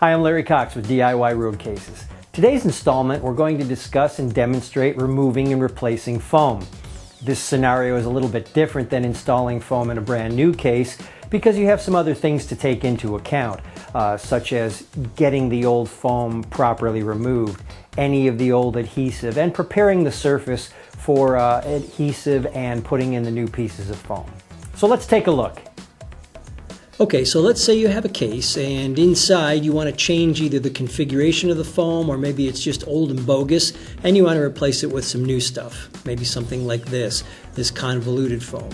Hi, I'm Larry Cox with DIY Road Cases. Today's installment, we're going to discuss and demonstrate removing and replacing foam. This scenario is a little bit different than installing foam in a brand new case because you have some other things to take into account, such as getting the old foam properly removed, any of the old adhesive, and preparing the surface for adhesive and putting in the new pieces of foam. So let's take a look. Okay, so let's say you have a case and inside you want to change either the configuration of the foam or maybe it's just old and bogus and you want to replace it with some new stuff. Maybe something like this convoluted foam.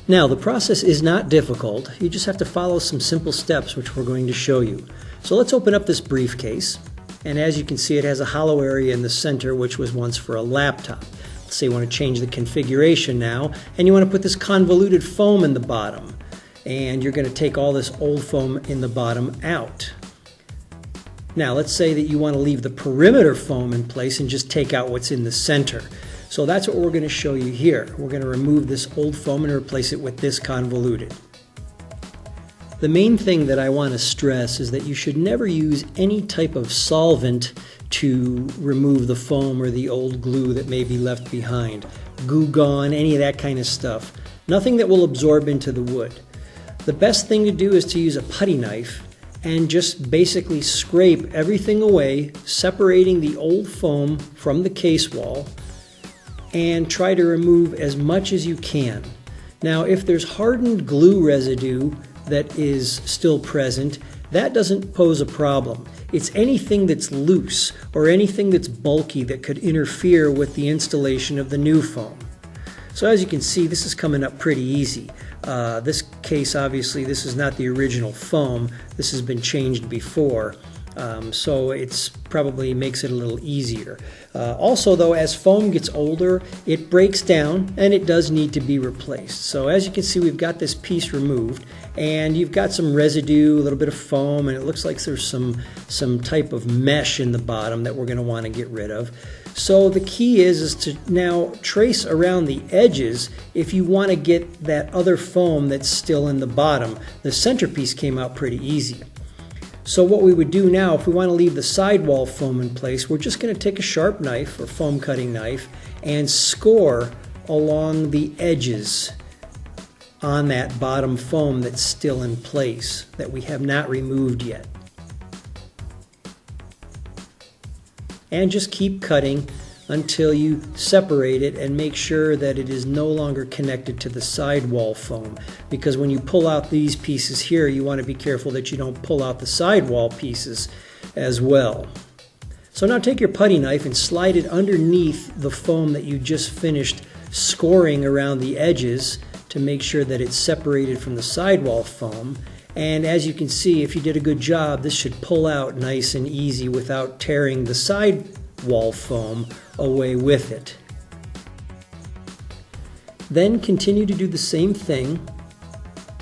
Now the process is not difficult. You just have to follow some simple steps which we're going to show you. So let's open up this briefcase, and as you can see it has a hollow area in the center which was once for a laptop. Let's say you want to change the configuration now and you want to put this convoluted foam in the bottom. And you're going to take all this old foam in the bottom out. Now let's say that you want to leave the perimeter foam in place and just take out what's in the center. So that's what we're going to show you here. We're going to remove this old foam and replace it with this convoluted. The main thing that I want to stress is that you should never use any type of solvent to remove the foam or the old glue that may be left behind. Goo Gone, any of that kind of stuff. Nothing that will absorb into the wood. The best thing to do is to use a putty knife and just basically scrape everything away, separating the old foam from the case wall, and try to remove as much as you can. Now, if there's hardened glue residue that is still present, that doesn't pose a problem. It's anything that's loose or anything that's bulky that could interfere with the installation of the new foam. So as you can see, this is coming up pretty easy. This case, obviously, this is not the original foam. This has been changed before, so it's probably makes it a little easier. Also, though, as foam gets older, it breaks down and it does need to be replaced. So as you can see, we've got this piece removed, and you've got some residue, a little bit of foam, and it looks like there's some type of mesh in the bottom that we're going to want to get rid of. So the key is to now trace around the edges if you want to get that other foam that's still in the bottom. The centerpiece came out pretty easy. So what we would do now, if we want to leave the sidewall foam in place, we're just going to take a sharp knife or foam cutting knife and score along the edges on that bottom foam that's still in place, that we have not removed yet. And just keep cutting until you separate it and make sure that it is no longer connected to the sidewall foam, because when you pull out these pieces here, you want to be careful that you don't pull out the sidewall pieces as well. So now take your putty knife and slide it underneath the foam that you just finished scoring around the edges to make sure that it's separated from the sidewall foam. And as you can see, if you did a good job, this should pull out nice and easy without tearing the sidewall foam away with it. Then continue to do the same thing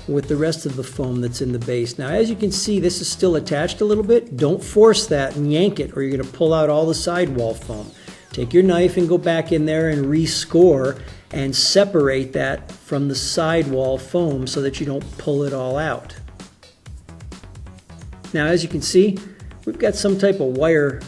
with the rest of the foam that's in the base. Now, as you can see, this is still attached a little bit. Don't force that and yank it, or you're going to pull out all the sidewall foam. Take your knife and go back in there and rescore and separate that from the sidewall foam so that you don't pull it all out. Now, as you can see, we've got some type of wire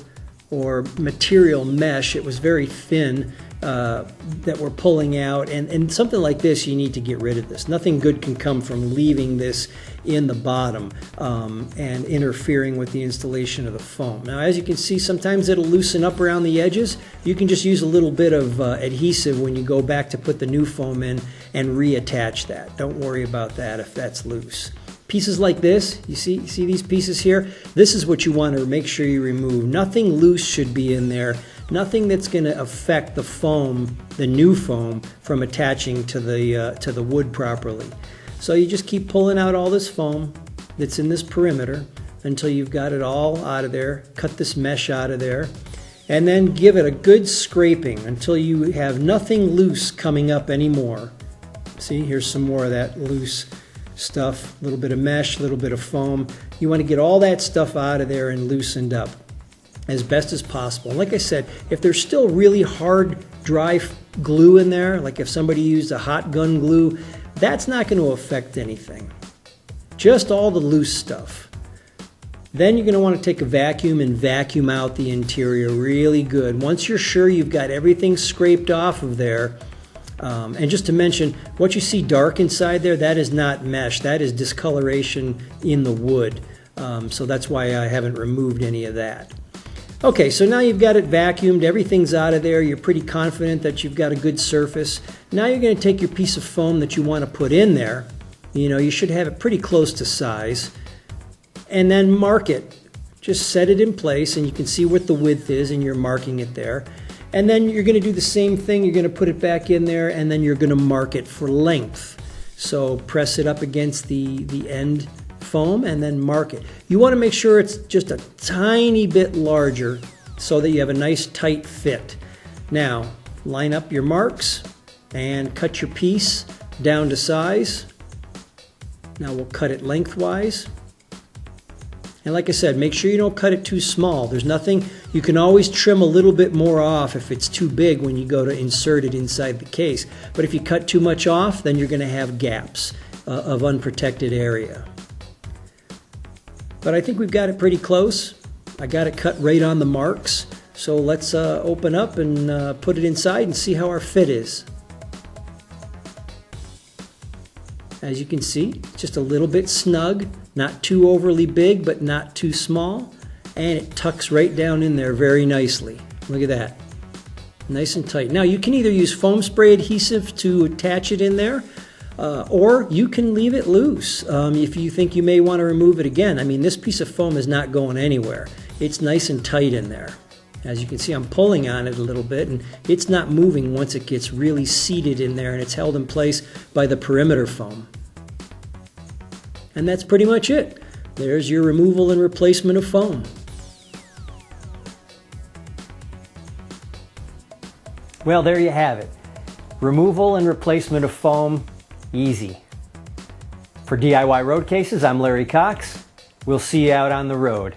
or material mesh. It was very thin that we're pulling out, and something like this, you need to get rid of this. Nothing good can come from leaving this in the bottom and interfering with the installation of the foam. Now, as you can see, sometimes it'll loosen up around the edges. You can just use a little bit of adhesive when you go back to put the new foam in and reattach that. Don't worry about that if that's loose. Pieces like this, you see these pieces here? This is what you want to make sure you remove. Nothing loose should be in there. Nothing that's going to affect the foam, the new foam, from attaching to the wood properly. So you just keep pulling out all this foam that's in this perimeter until you've got it all out of there. Cut this mesh out of there, and then give it a good scraping until you have nothing loose coming up anymore. See, here's some more of that loose stuff, a little bit of mesh, a little bit of foam. You want to get all that stuff out of there and loosened up as best as possible. And like I said, if there's still really hard, dry glue in there, like if somebody used a hot gun glue, that's not going to affect anything. Just all the loose stuff. Then you're going to want to take a vacuum and vacuum out the interior really good. Once you're sure you've got everything scraped off of there, and just to mention, what you see dark inside there, that is not mesh, that is discoloration in the wood. So that's why I haven't removed any of that. Okay, so now you've got it vacuumed, everything's out of there, you're pretty confident that you've got a good surface. Now you're going to take your piece of foam that you want to put in there, you should have it pretty close to size, and then mark it. Just set it in place and you can see what the width is and you're marking it there. And then you're going to do the same thing, you're going to put it back in there and then you're going to mark it for length. So press it up against the end foam and then mark it. You want to make sure it's just a tiny bit larger so that you have a nice tight fit. Now line up your marks and cut your piece down to size. Now we'll cut it lengthwise. And like I said, make sure you don't cut it too small. There's nothing, you can always trim a little bit more off if it's too big when you go to insert it inside the case. But if you cut too much off, then you're going to have gaps of unprotected area. But I think we've got it pretty close. I got it cut right on the marks. So let's open up and put it inside and see how our fit is. As you can see, just a little bit snug, not too overly big, but not too small. And it tucks right down in there very nicely. Look at that. Nice and tight. Now you can either use foam spray adhesive to attach it in there, or you can leave it loose if you think you may want to remove it again. I mean, this piece of foam is not going anywhere. It's nice and tight in there. As you can see, I'm pulling on it a little bit and it's not moving once it gets really seated in there and it's held in place by the perimeter foam. And that's pretty much it. There's your removal and replacement of foam. Well, there you have it. Removal and replacement of foam, easy. For DIY Road Cases, I'm Larry Cox. We'll see you out on the road.